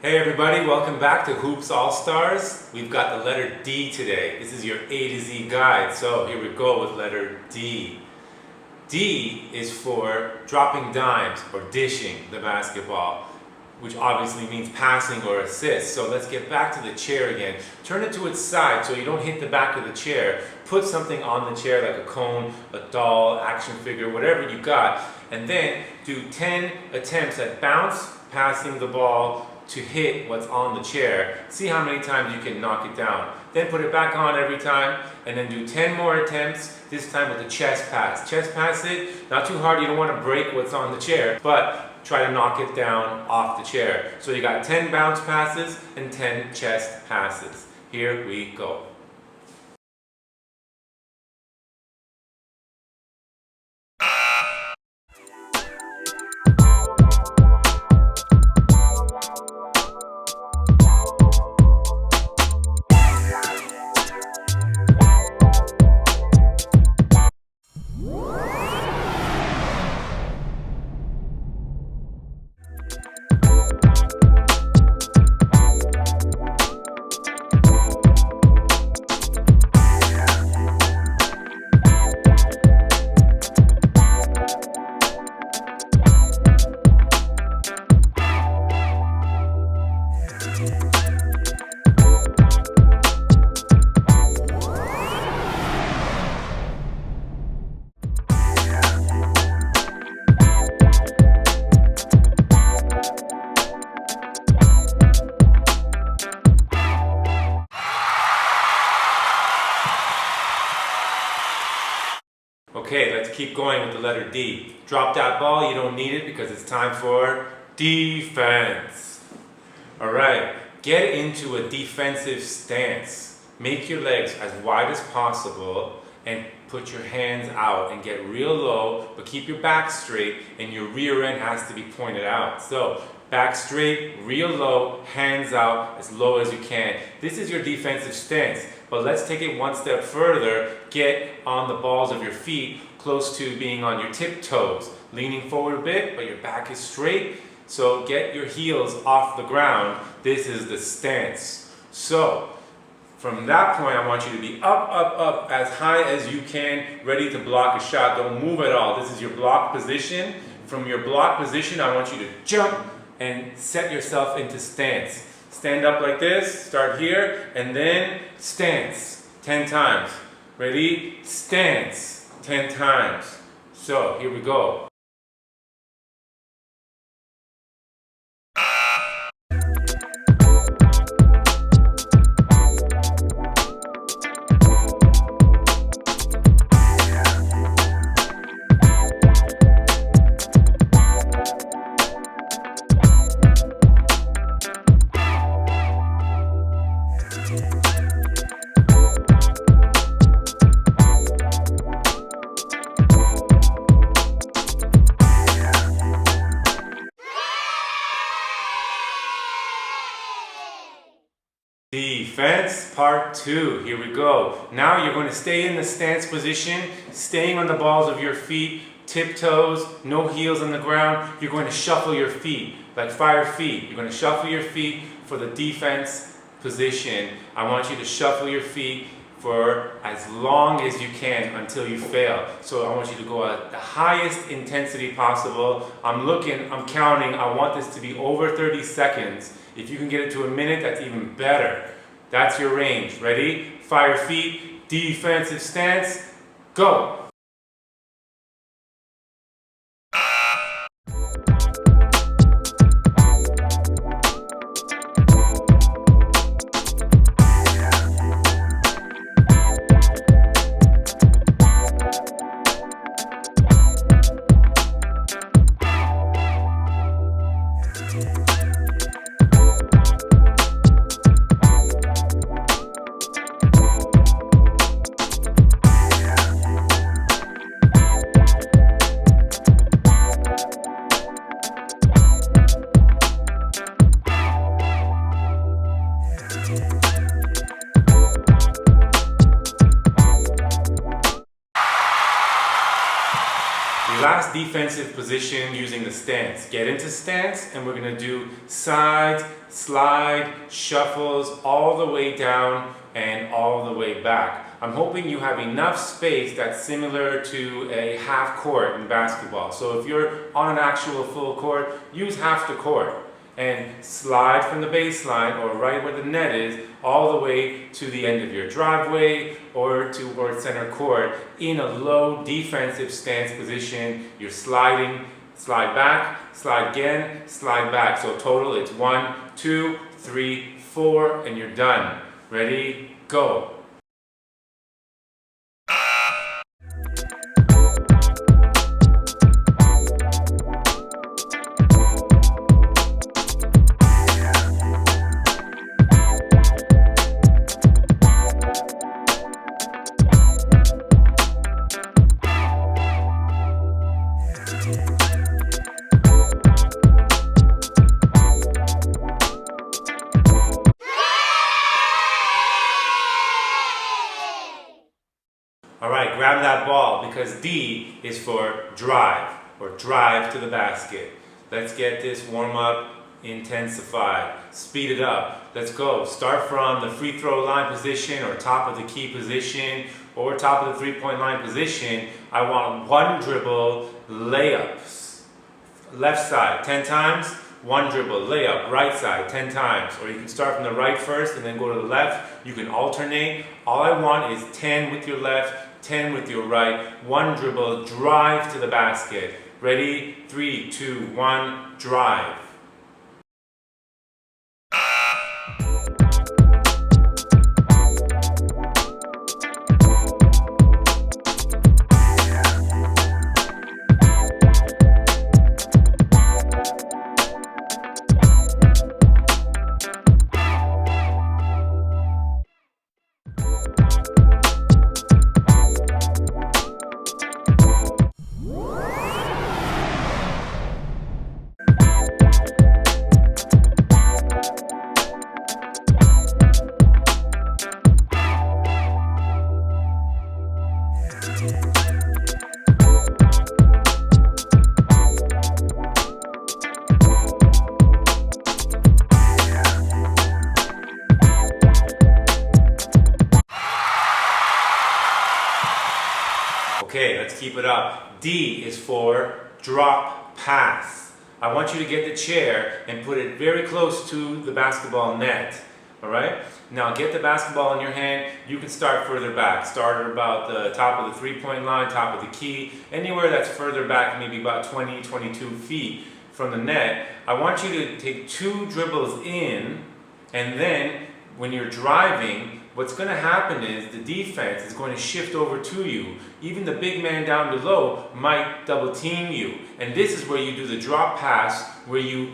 Hey everybody, welcome back to Hoops All-Stars. We've got the letter D today. This is your A to Z guide. So here we go with letter D. D is for dropping dimes or dishing the basketball, which obviously means passing or assist. So let's get back to the chair again. Turn it to its side so you don't hit the back of the chair. Put something on the chair like a cone, a doll, action figure, whatever you got. And then do 10 attempts at bounce, passing the ball to hit what's on the chair. See how many times you can knock it down. Then put it back on every time and then do 10 more attempts, this time with the chest pass. Chest pass it, not too hard, you don't want to break what's on the chair, but try to knock it down off the chair. So you got 10 bounce passes and 10 chest passes. Here we go. Okay, let's keep going with the letter D. Drop that ball, you don't need it because it's time for defense. Alright, get into a defensive stance. Make your legs as wide as possible and put your hands out and get real low, but keep your back straight and your rear end has to be pointed out. So, back straight, real low, hands out, as low as you can. This is your defensive stance, but let's take it one step further. Get on the balls of your feet, close to being on your tiptoes. Leaning forward a bit, but your back is straight. So get your heels off the ground. This is the stance. So, from that point, I want you to be up, up, up, as high as you can, ready to block a shot. Don't move at all. This is your block position. From your block position, I want you to jump and set yourself into stance. Stand up like this, start here, and then stance 10 times. Ready? Stance 10 times. So, here we go. Defense part 2. Here we go. Now you're going to stay in the stance position, staying on the balls of your feet, tiptoes, no heels on the ground. You're going to shuffle your feet like fire feet. You're going to shuffle your feet for the defense position. I want you to shuffle your feet for as long as you can until you fail. So I want you to go at the highest intensity possible. I'm counting. I want this to be over 30 seconds. If you can get it to a minute, that's even better. That's your range. Ready? Fire feet, defensive stance, go! last last defensive position using the stance. Get into stance, and we're going to do side, slide, shuffles all the way down and all the way back. I'm hoping you have enough space that's similar to a half court in basketball. So if you're on an actual full court, use half the court and slide from the baseline or right where the net is all the way to the end of your driveway or towards center court in a low defensive stance position. You're sliding, slide back, slide again, slide back. So total it's 1, 2, 3, 4, and you're done. Ready, go. Alright, grab that ball because D is for drive or drive to the basket. Let's get this warm up intensified. Speed it up. Let's go. Start from the free throw line position or top of the key position or top of the 3-point line position. I want one dribble layups. Left side 10 times, one dribble layup, right side 10 times. Or you can start from the right first and then go to the left. You can alternate. All I want is 10 with your left, 10 with your right, one dribble, drive to the basket. Ready? 3, 2, 1, drive. Okay, let's keep it up. D is for drop pass. I want you to get the chair and put it very close to the basketball net. Alright? Now get the basketball in your hand. You can start further back. Start at about the top of the 3-point line, top of the key. Anywhere that's further back, maybe about 20, 22 feet from the net. I want you to take 2 dribbles in, and then when you're driving, what's going to happen is the defense is going to shift over to you. Even the big man down below might double team you. And this is where you do the drop pass, where you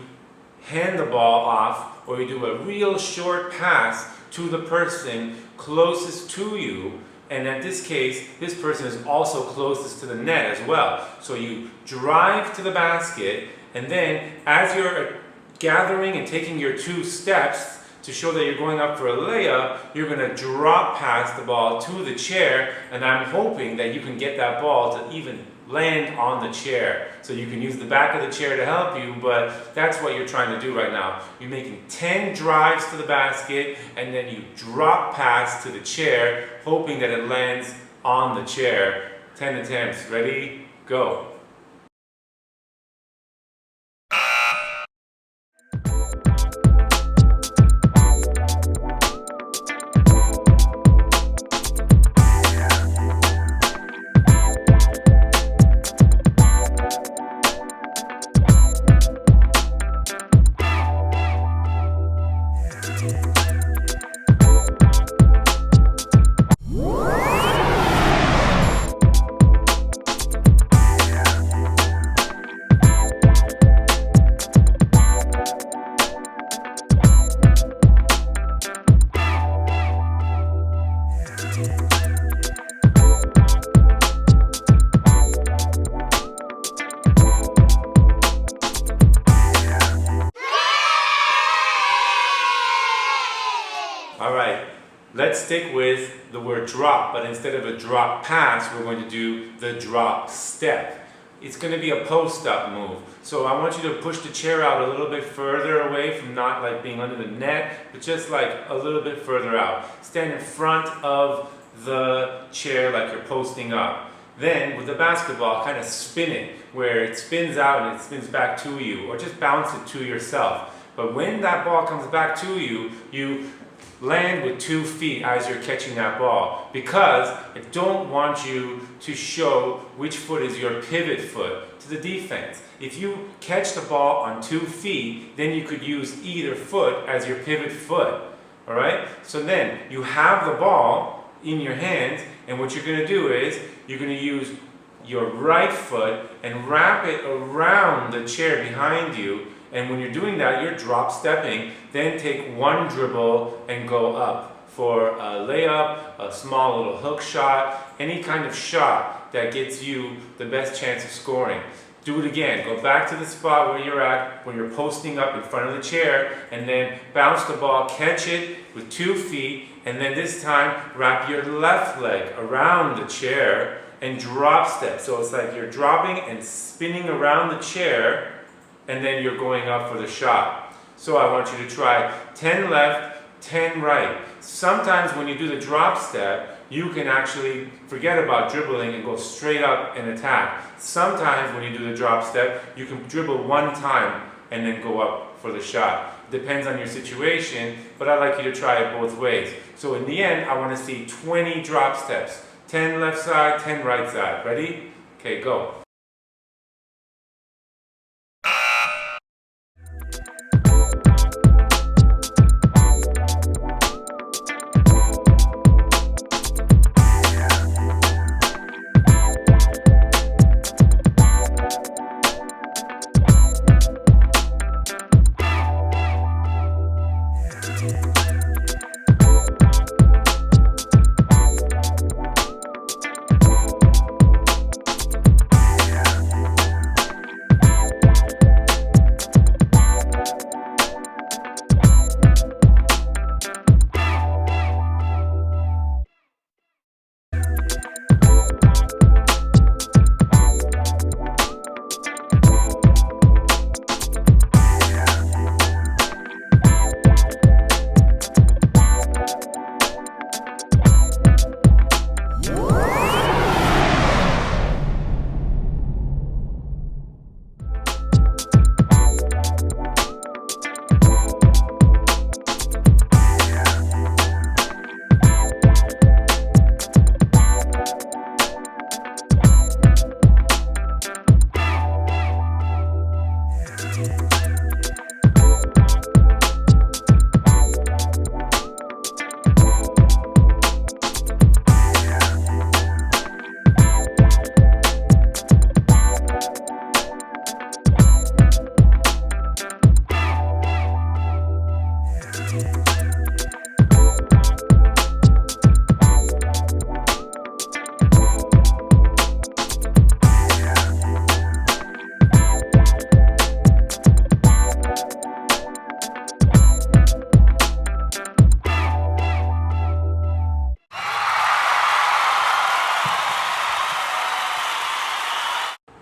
hand the ball off, or you do a real short pass to the person closest to you. And in this case, this person is also closest to the net as well. So you drive to the basket, and then as you're gathering and taking your 2 steps, to show that you're going up for a layup, you're going to drop pass the ball to the chair, and I'm hoping that you can get that ball to even land on the chair. So you can use the back of the chair to help you, but that's what you're trying to do right now. You're making 10 drives to the basket, and then you drop pass to the chair, hoping that it lands on the chair. 10 attempts. Ready? Go. Alright, let's stick with the word drop, but instead of a drop pass, we're going to do the drop step. it's going to be a post-up move. So I want you to push the chair out a little bit further away from not like being under the net, but just like a little bit further out. Stand in front of the chair like you're posting up. Then with the basketball, kind of spin it where it spins out and it spins back to you, or just bounce it to yourself. But when that ball comes back to you, you land with 2 feet as you're catching that ball, because I don't want you to show which foot is your pivot foot to the defense. If you catch the ball on 2 feet, then you could use either foot as your pivot foot. All right? So then you have the ball in your hands, and what you're going to do is you're going to use your right foot and wrap it around the chair behind you. And when you're doing that, you're drop stepping. Then take 1 dribble and go up for a layup, a small little hook shot, any kind of shot that gets you the best chance of scoring. Do it again. Go back to the spot where you're at, when you're posting up in front of the chair, and then bounce the ball, catch it with 2 feet, and then this time wrap your left leg around the chair and drop step. So it's like you're dropping and spinning around the chair, and then you're going up for the shot. So I want you to try 10 left, 10 right. Sometimes when you do the drop step, you can actually forget about dribbling and go straight up and attack. Sometimes when you do the drop step, you can dribble 1 time and then go up for the shot. Depends on your situation, but I like you to try it both ways. So in the end, I want to see 20 drop steps. 10 left side, 10 right side. Ready? Okay, go.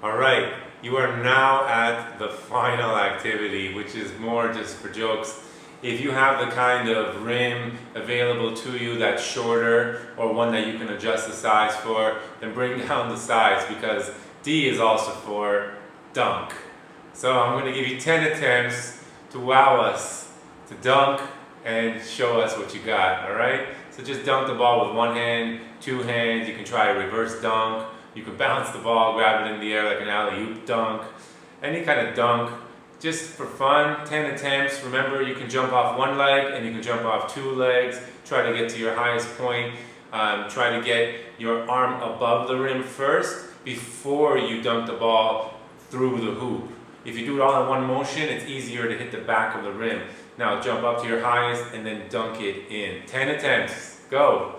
Alright, you are now at the final activity, which is more just for jokes. If you have the kind of rim available to you that's shorter, or one that you can adjust the size for, then bring down the size, because D is also for dunk. So I'm going to give you 10 attempts to wow us, to dunk and show us what you got, alright? So just dunk the ball with 1 hand, 2 hands. You can try a reverse dunk. You can bounce the ball, grab it in the air like an alley-oop dunk. Any kind of dunk, just for fun. 10 attempts. Remember, you can jump off 1 leg and you can jump off 2 legs. Try to get to your highest point. Try to get your arm above the rim first before you dunk the ball through the hoop. If you do it all in one motion, it's easier to hit the back of the rim. Now jump up to your highest and then dunk it in. 10 attempts. Go.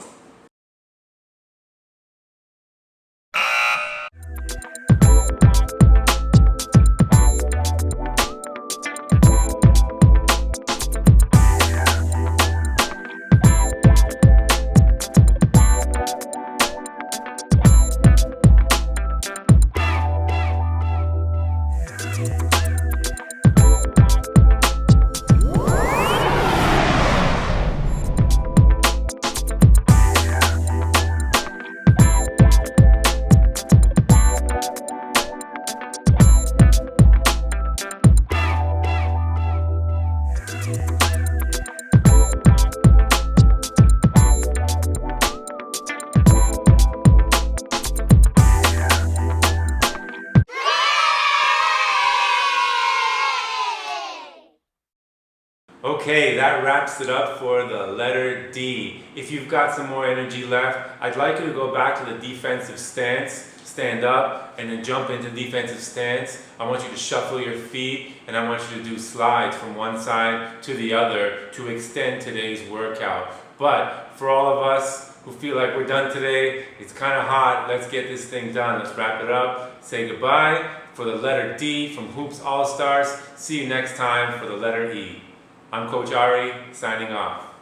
Okay, that wraps it up for the letter D. If you've got some more energy left, I'd like you to go back to the defensive stance, stand up, and then jump into defensive stance. I want you to shuffle your feet, and I want you to do slides from one side to the other to extend today's workout. But for all of us who feel like we're done today, it's kind of hot, let's get this thing done. Let's wrap it up, say goodbye for the letter D from Hoops All-Stars. See you next time for the letter E. I'm Coach Ari, signing off.